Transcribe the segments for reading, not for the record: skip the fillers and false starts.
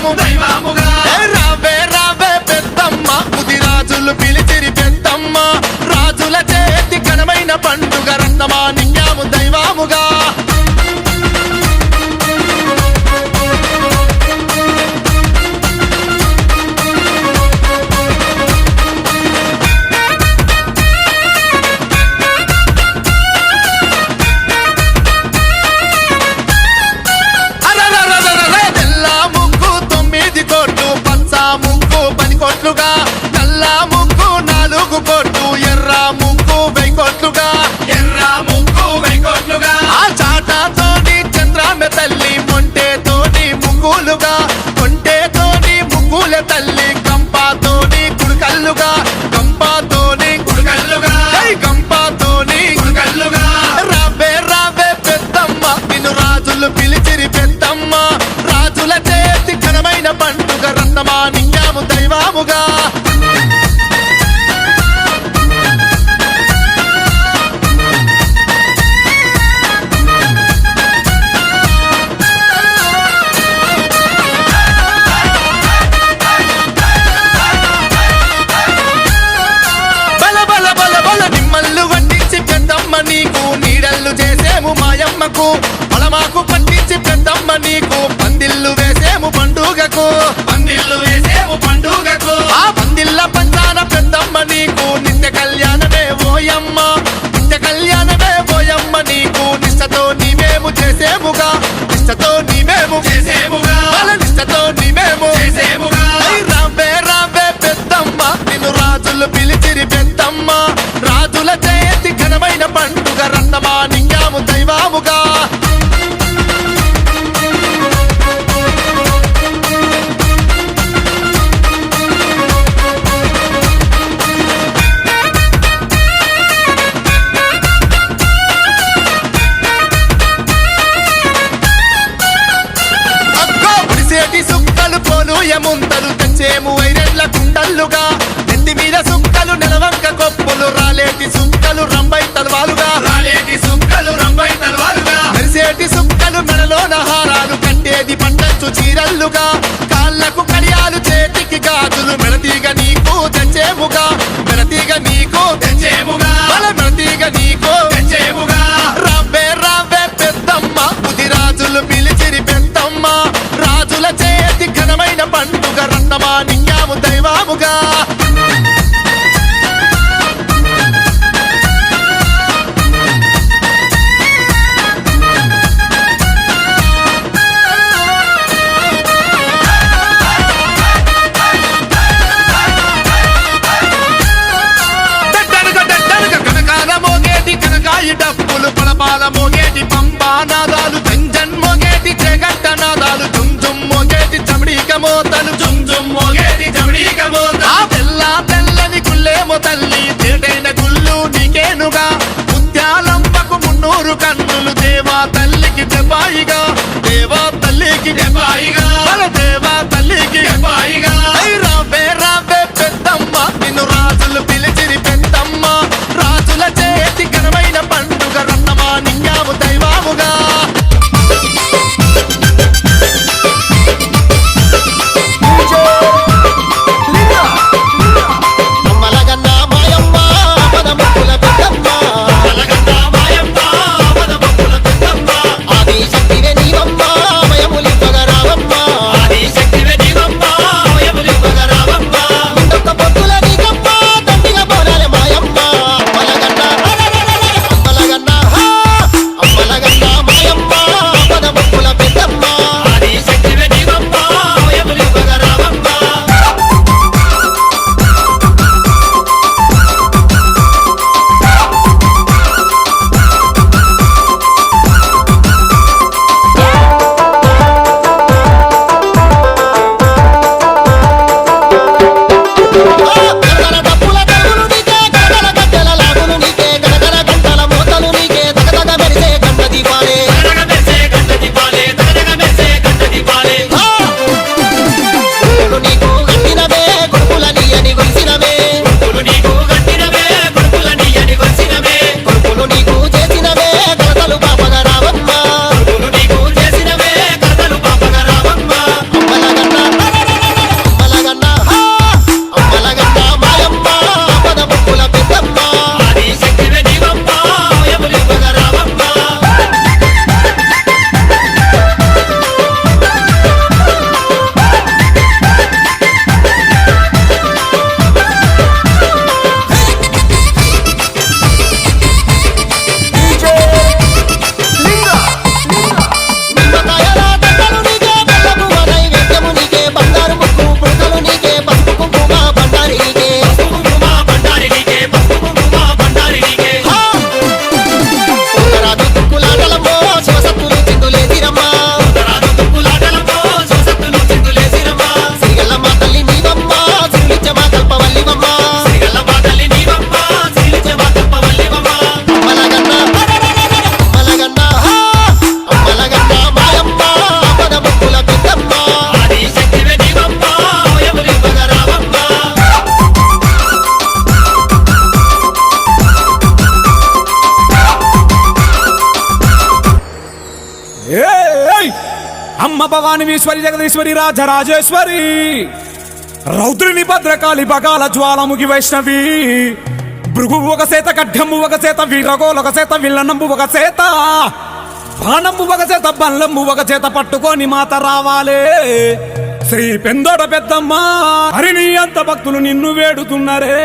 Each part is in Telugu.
నింగాము దైవముగా రావే రావే పెద్దమ్మ ముదిరాజులు పిలిచిరి పెద్దమ్మ రాజుల చేతి ఘనమైన పండుగ రత్నమా నింగాము దైవముగా నల్ల ముగ్గు 4 కోట్లు ఎర్ర ముగ్గు 1000 కోట్లుగా ఆ చాటతోని చంద్రామె తల్లి మొంటేతోని ముగ్గులుగా కొంటేతోని ముగ్గుల తల్లి గంపతోని కుడుకల్లుగా రావే రావే పెద్దమ్మ నిన్ను రాజులు పిలిచిరి పెద్దమ్మ రాజుల చేతి ఘనమైన పండుగ రత్నమా నింగాము దైవముగా నీకు నీడల్లు చేసేము మాయమ్మకు పొలమాకు పట్టించి పెద్దమ్మ నీకు పందిళ్ళు వేసేము పండుగకు ఆ పందిళ్ళ పంచాన పెద్దమ్మ నీకు నిత్య కళ్యాణమే ఓయమ్మ నీకు నిష్టతో నీమేము చేసేముగా రావే రావే పెద్దమ్మ నిన్ను రాజులు పిలిచిరి పెద్దమ్మ రాజుల చేతి ఘనమైన పండుగ రత్నమా నింగాము దైవముగా సుక్కలు పోను యముంతలు తెచ్చేము వైరెళ్ళ కుండల్లుగా నెత్తి మీద సుక్కలు నెలవంక కొప్పులు రాలేటి సుక్కలు రంబై తలవాలుగా మెరిసేటి సుక్కలు మెడలోన హారాలు కట్టేది పంటచ్చు చీరల్లుగా కాళ్ళకు కడియాలు చేతికి గాజులు మెడతీగ నీకు తెచ్చేముగా రావే రావే పెద్దమ్మ ముదిరాజులు పిలిచిరి పెద్దమ్మ రాజుల చేతి ఘనమైన పండుగ రత్నమా నింగాము దైవముగా డప్పులు పలపాల మోగేటి పంబా నాదాలు జంజన్ మోగేటి జగట్ట నాదాలు జుమ్ మోగేటి చమడీక మోతలు తెల్లని గుల్లేమో తల్లి తేటైన గుళ్ళు నీకేనుగా ముత్యాలమ్మకు 300 కన్నులు దేవా తల్లికి దెబ్బాయిగా రావే రావే పెద్దమ్మ నిన్ను రాజులు పిలిచిరి పెద్దమ్మ రాజుల చేతి ఘనమైన పండుగ రత్నమా నింగాము దైవముగా ఆదిశక్తివే నీవమ్మ అమ్మ భవానీశ్వరి జగదీశ్వరి రాజరాజేశ్వరి రౌద్రిని భద్రకాళి బగాల జ్వాలముఖి వైష్ణవి భృగువు ఒక సేత ఖడ్గము ఒక సేత వీరగోలు ఒక సేత విల్లనంబు ఒక సేత బాణంబు ఒక చేత బల్లంబు ఒక చేత పట్టుకొని మాత రావాలే శ్రీ పెందోడ పెద్దమ్మ హరిని అంత భక్తులు నిన్ను వేడుతున్నరే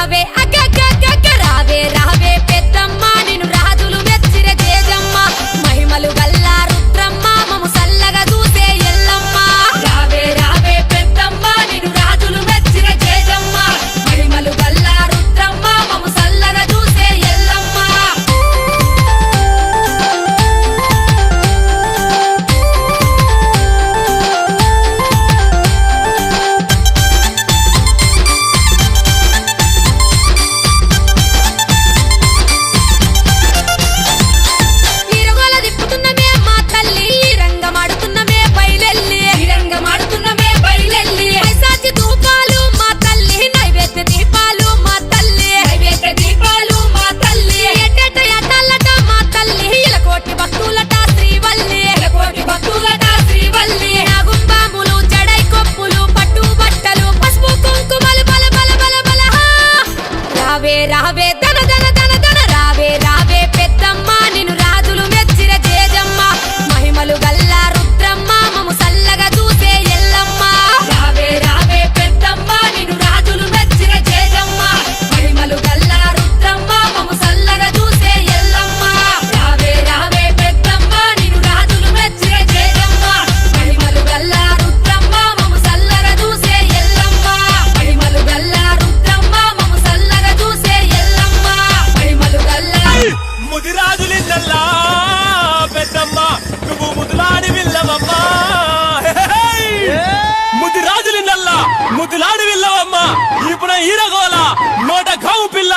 రావే అగ్గగ్గగ్గ రావే రావే పెద్దమ్మ నిన్ను రాజులు మెచ్చిర జేజమ్మ మహిమలు గల్ల రుద్రమ్మ మము సల్లగా చూసే ఎల్లమ్మ రావే రావే పెద్దమ్మ నిన్ను రాజులు మెచ్చిర జేజమ్మ మహిమలు గల్ల రుద్రమ్మ మము సల్లగా చూసే ఎల్లమ్మ ఈరగోల దిప్పుతున్నమే మా తల్లి రంగమాడుతున్నమే బయలెల్లి రంగమాడుతున్నమే బయలెల్లి పైసాచి ధూపాలు మా తల్లి నైవేద్య దీపాలు మా తల్లి నైవేద్య దీపాలు మా తల్లి ఎట్టెట ఎట్టాలట మా తల్లి ఇలకోటి భక్తులట శ్రీవల్లి ఇలకోటి భక్తులట శ్రీవల్లి నాగుంబాములు జడై కొప్పులు పట్టు బట్టలు పసుపు కుంకుమలు బల బల బల బల హా! రావే రావే ధన ధన ధన ధన రావే రావే పెద్దమ్మ నిన్ను రాజులు మెచ్చిర జేజమ్మ మహిమలు గల్ల రుద్రమ్మ మము సల్లగా చూసే ఎల్లమ్మ రావే రావే పెద్దమ్మ నిన్ను రాజులు మెచ్చిర జేజమ్మ మహిమలు గల్ల రుద్రమ్మ మము సల్లగా చూసే ఎల్లమ్మ రావే రావే పెద్దమ్మ నిన్ను రాజులు మెచ్చిర జేజమ్మ మహిమలు గల్ల రుద్రమ్మ మము సల్లగా చూసే ఎల్లమ్మ మహిమలు గల్ల రుద్రమ్మ మము సల్లగా చూసే ఎల్లమ్మ మహిమలు గల్ల ముదిరాజులిందల్లా పెద్దమ్మ నువ్వు ముదులాడి విల్లవమ్మ ముదిరాజులిందల్లా ముదులాడి విల్లవమ్మ ఇప్పుడు ఈరగోల నోట కావు పిల్ల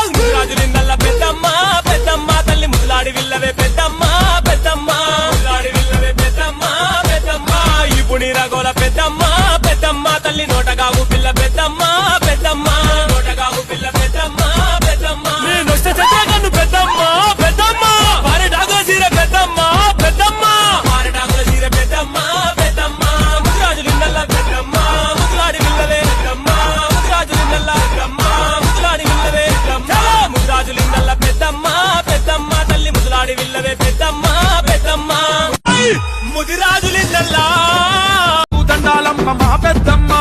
ముదిరాజులిందల్లా పెద్దమ్మ పెద్దమ్మ తల్లి ముదులాడి విల్లవే పెద్దమ్మ పెద్దమ్మ ముదులాడి విల్లవే పెద్దమ్మ పెద్దమ్మ ఇప్పుడు ఈరగోల పెద్దమ్మ పెద్దమ్మ తల్లి నోట కావు పిల్ల పెద్దమ్మ పెద్దమ్మ నోట కావు పిల్ల పెద్దమ్మ పెద్దమ్మ నేను వస్తే చచ్చగను పెద్దమ్మ పెద్దమ్మ పారెడాగుల చీర పెద్దమ్మ పెద్దమ్మ పారెడాగుల చీర పెద్దమ్మ పెద్దమ్మ ముదిరాజులిందల్లా పెద్దమ్మ ముదులాడి విల్లవే పెద్దమ్మ ముదిరాజులిందల్లా పెద్దమ్మ ముదులాడి విల్లవే పెద్దమ్మ ముదిరాజులిందల్లా పెద్దమ్మ పెద్దమ్మ తల్లి ముదులాడి విల్లవే పెద్దమ్మ పెద్దమ్మ ముదిరాజులిందల్లా దండాలమ్మ మా పెద్దమ్మ